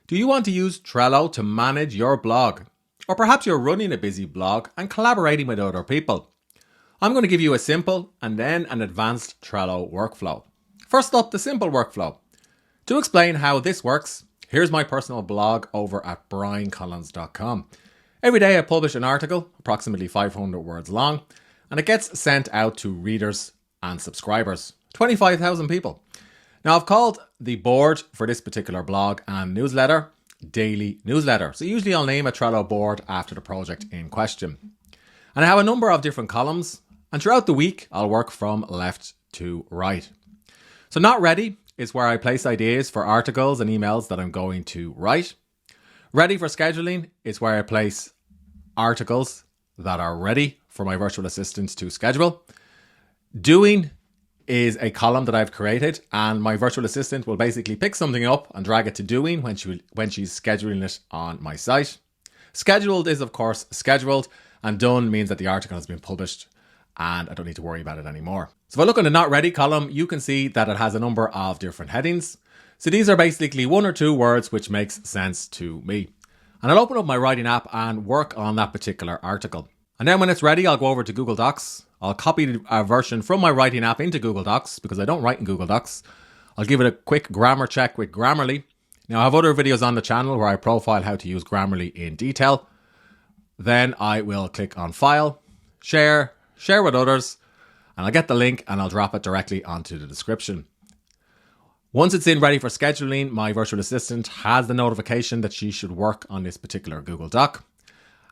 Do you want to use Trello to manage your blog? Or perhaps you're running a busy blog and collaborating with other people. I'm going to give you a simple and then an advanced Trello workflow. First up, the simple workflow. To explain how this works, here's my personal blog over at briancollins.com. Every day I publish an article, approximately 500 words long, and it gets sent out to readers and subscribers, 25,000 people. Now I've called the board for this particular blog and newsletter Daily Newsletter. So usually I'll name a Trello board after the project in question. And I have a number of different columns, and throughout the week I'll work from left to right. So not ready is where I place ideas for articles and emails that I'm going to write. Ready for scheduling is where I place articles that are ready for my virtual assistant to schedule. Doing is a column that I've created, and my virtual assistant will basically pick something up and drag it to doing when she's scheduling it on my site. Scheduled is of course scheduled, and done means that the article has been published and I don't need to worry about it anymore. So if I look in the not ready column, you can see that it has a number of different headings. So these are basically one or two words which makes sense to me. And I'll open up my writing app and work on that particular article. And then when it's ready, I'll go over to Google Docs. I'll copy a version from my writing app into Google Docs because I don't write in Google Docs. I'll give it a quick grammar check with Grammarly. Now I have other videos on the channel where I profile how to use Grammarly in detail. Then I will click on File, Share with others, and I'll get the link and I'll drop it directly onto the description. Once it's in ready for scheduling, my virtual assistant has the notification that she should work on this particular Google Doc.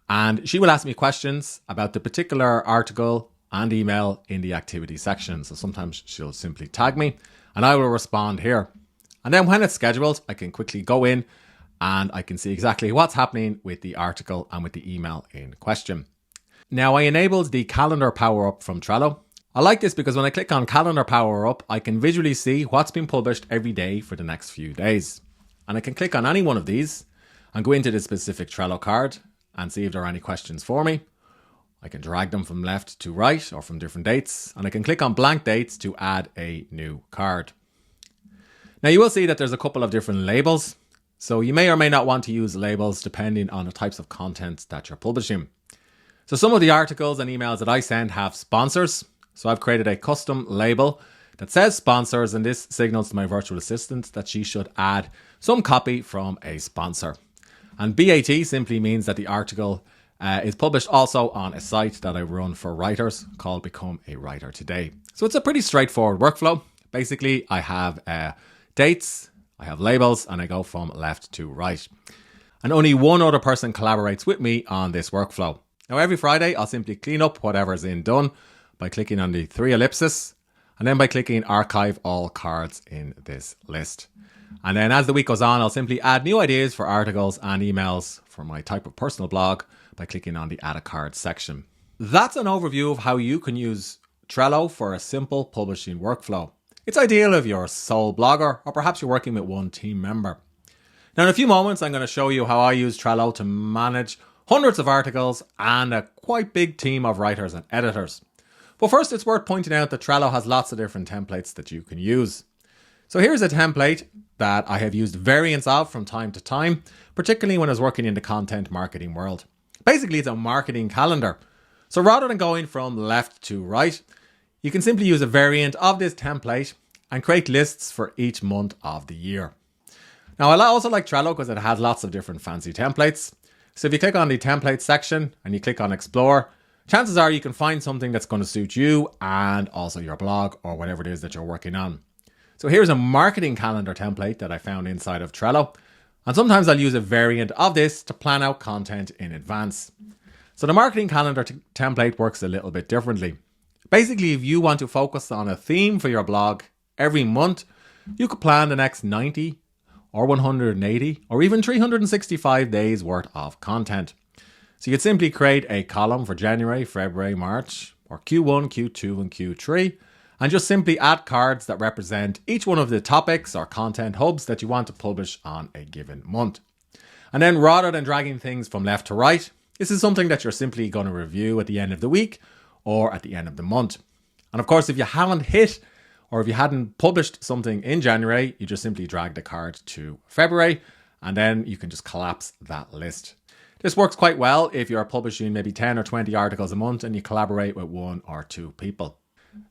And she will ask me questions about the particular article and email in the activity section. So sometimes she'll simply tag me and I will respond here. And then when it's scheduled, I can quickly go in and I can see exactly what's happening with the article and with the email in question. Now I enabled the calendar power up from Trello. I like this because when I click on calendar power up, I can visually see what's been published every day for the next few days. And I can click on any one of these and go into the specific Trello card and see if there are any questions for me. I can drag them from left to right or from different dates, and I can click on blank dates to add a new card. Now you will see that there's a couple of different labels, so you may or may not want to use labels depending on the types of content that you're publishing. So some of the articles and emails that I send have sponsors, so I've created a custom label that says sponsors, and this signals to my virtual assistant that she should add some copy from a sponsor. And BAT simply means that the article is published also on a site that I run for writers called Become a Writer Today. So it's a pretty straightforward workflow. Basically, I have dates, I have labels, and I go from left to right. And only one other person collaborates with me on this workflow. Now every Friday, I'll simply clean up whatever's in done by clicking on the three ellipses and then by clicking Archive All Cards in this list. And then as the week goes on, I'll simply add new ideas for articles and emails for my type of personal blog by clicking on the Add a Card section. That's an overview of how you can use Trello for a simple publishing workflow. It's ideal if you're a sole blogger or perhaps you're working with one team member. Now in a few moments, I'm going to show you how I use Trello to manage hundreds of articles and a quite big team of writers and editors. But first, it's worth pointing out that Trello has lots of different templates that you can use. So here's a template that I have used variants of from time to time, particularly when I was working in the content marketing world. Basically, it's a marketing calendar. So rather than going from left to right, you can simply use a variant of this template and create lists for each month of the year. Now, I also like Trello because it has lots of different fancy templates. So if you click on the template section and you click on Explore, chances are you can find something that's going to suit you and also your blog or whatever it is that you're working on. So here's a marketing calendar template that I found inside of Trello. And sometimes I'll use a variant of this to plan out content in advance. So the marketing calendar template works a little bit differently. Basically, if you want to focus on a theme for your blog every month, you could plan the next 90 or 180 or even 365 days worth of content. So you'd simply create a column for January, February, March, or Q1, Q2, and Q3, and just simply add cards that represent each one of the topics or content hubs that you want to publish on a given month. And then rather than dragging things from left to right, this is something that you're simply going to review at the end of the week or at the end of the month. And of course, if you haven't hit or if you hadn't published something in January, you just simply drag the card to February and then you can just collapse that list. This works quite well if you're publishing maybe 10 or 20 articles a month and you collaborate with 1 or 2 people.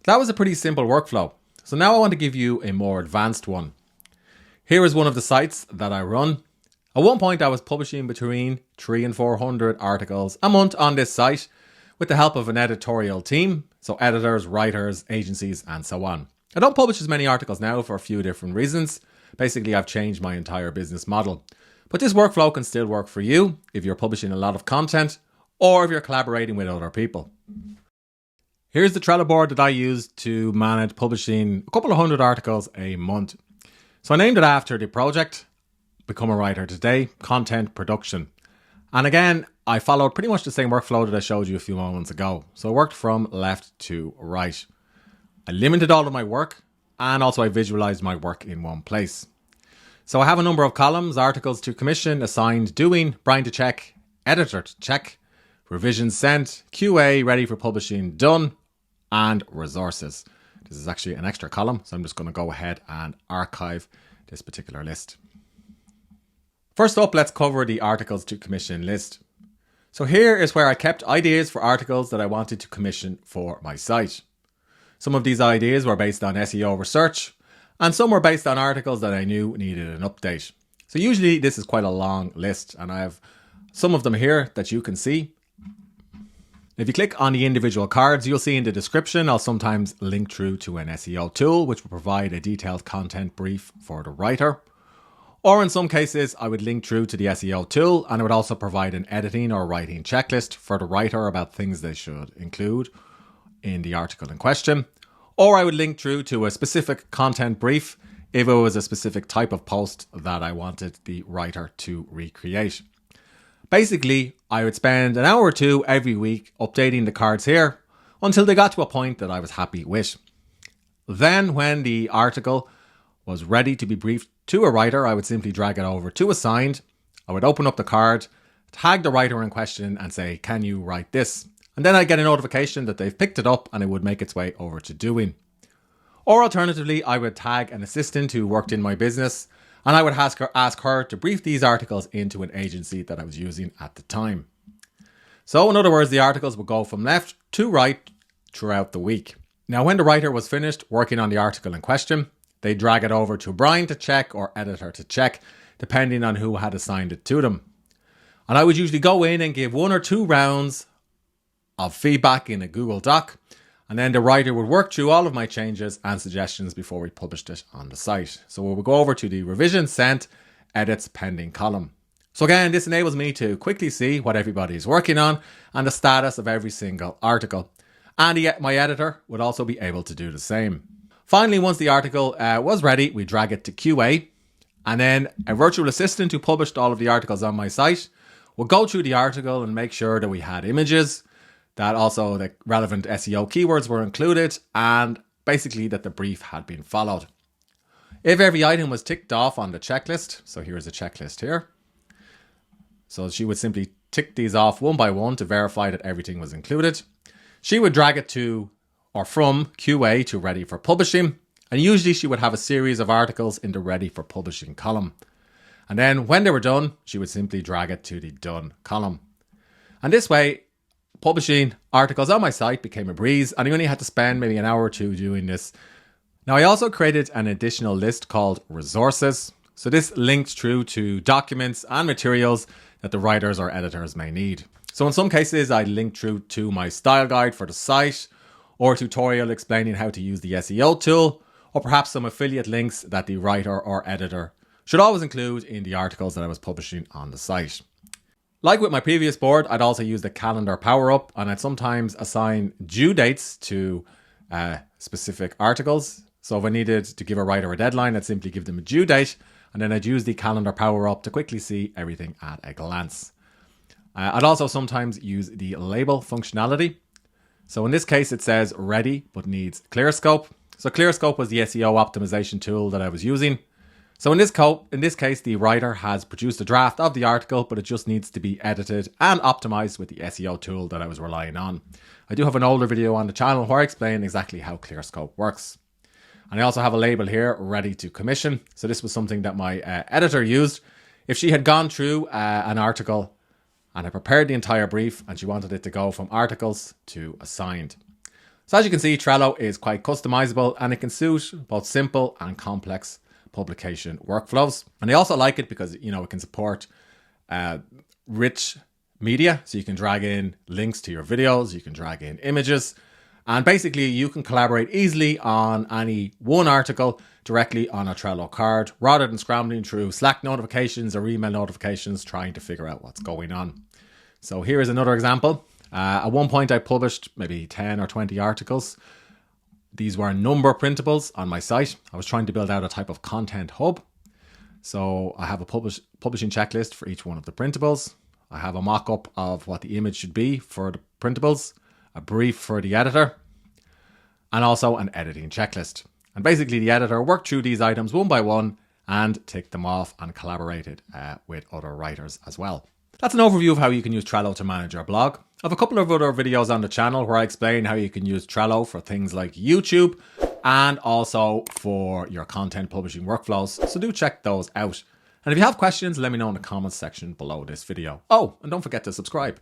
That was a pretty simple workflow. So now I want to give you a more advanced one. Here is one of the sites that I run. At one point I was publishing between 300 and 400 articles a month on this site with the help of an editorial team. So editors, writers, agencies, and so on. I don't publish as many articles now for a few different reasons. Basically, I've changed my entire business model. But this workflow can still work for you if you're publishing a lot of content or if you're collaborating with other people. Here's the Trello board that I use to manage publishing a couple of hundred articles a month. So I named it after the project, Become a Writer Today, Content Production. And again, I followed pretty much the same workflow that I showed you a few moments ago. So I worked from left to right. I limited all of my work and also I visualized my work in one place. So I have a number of columns: articles to commission, assigned, doing, Brian to check, editor to check, revisions sent, QA, ready for publishing, done, and resources. This is actually an extra column, so I'm just going to go ahead and archive this particular list. First up, let's cover the articles to commission list. So here is where I kept ideas for articles that I wanted to commission for my site. Some of these ideas were based on SEO research, and some were based on articles that I knew needed an update. So usually this is quite a long list, and I have some of them here that you can see. If you click on the individual cards, you'll see in the description I'll sometimes link through to an SEO tool which will provide a detailed content brief for the writer. Or in some cases I would link through to the SEO tool, and it would also provide an editing or writing checklist for the writer about things they should include in the article in question. Or I would link through to a specific content brief if it was a specific type of post that I wanted the writer to recreate. Basically, I would spend an hour or two every week updating the cards here until they got to a point that I was happy with. Then when the article was ready to be briefed to a writer, I would simply drag it over to assigned. I would open up the card, tag the writer in question and say, "Can you write this?" And then I'd get a notification that they've picked it up and it would make its way over to doing. Or alternatively, I would tag an assistant who worked in my business and I would ask her to brief these articles into an agency that I was using at the time. So in other words, the articles would go from left to right throughout the week. Now, when the writer was finished working on the article in question, they'd drag it over to Brian to check or editor to check, depending on who had assigned it to them. And I would usually go in and give 1 or 2 rounds of feedback in a Google Doc, and then the writer would work through all of my changes and suggestions before we published it on the site. So we'll go over to the revision sent, edits pending column. So again, this enables me to quickly see what everybody is working on and the status of every single article. And my editor would also be able to do the same. Finally, once the article was ready, we drag it to QA, and then a virtual assistant who published all of the articles on my site would go through the article and make sure that we had images, that also the relevant SEO keywords were included, and basically that the brief had been followed. If every item was ticked off on the checklist, so here's a checklist here. So she would simply tick these off one by one to verify that everything was included. She would drag it to or from QA to ready for publishing, and usually she would have a series of articles in the ready for publishing column. And then when they were done, she would simply drag it to the done column. And this way, publishing articles on my site became a breeze, and I only had to spend maybe an hour or two doing this. Now, I also created an additional list called resources. So this links through to documents and materials that the writers or editors may need. So in some cases, I link through to my style guide for the site, or a tutorial explaining how to use the SEO tool, or perhaps some affiliate links that the writer or editor should always include in the articles that I was publishing on the site. Like with my previous board, I'd also use the calendar power-up, and I'd sometimes assign due dates to specific articles. So if I needed to give a writer a deadline, I'd simply give them a due date, and then I'd use the calendar power-up to quickly see everything at a glance. I'd also sometimes use the label functionality. So in this case, it says ready, but needs ClearScope. So ClearScope was the SEO optimization tool that I was using. So in this case, the writer has produced a draft of the article, but it just needs to be edited and optimized with the SEO tool that I was relying on. I do have an older video on the channel where I explain exactly how ClearScope works. And I also have a label here, ready to commission. So this was something that my editor used If she had gone through an article and had prepared the entire brief and she wanted it to go from articles to assigned. So as you can see, Trello is quite customizable and it can suit both simple and complex publication workflows. And I also like it because, it can support rich media. So you can drag in links to your videos, you can drag in images, and basically you can collaborate easily on any one article directly on a Trello card rather than scrambling through Slack notifications or email notifications trying to figure out what's going on. So here is another example. At one point I published maybe 10 or 20 articles. These were number printables on my site. I was trying to build out a type of content hub. So I have a publishing checklist for each one of the printables. I have a mock-up of what the image should be for the printables, a brief for the editor, and also an editing checklist. And basically the editor worked through these items one by one and ticked them off and collaborated with other writers as well. That's an overview of how you can use Trello to manage your blog. I have a couple of other videos on the channel where I explain how you can use Trello for things like YouTube and also for your content publishing workflows. So do check those out. And if you have questions, let me know in the comments section below this video. Oh, and don't forget to subscribe.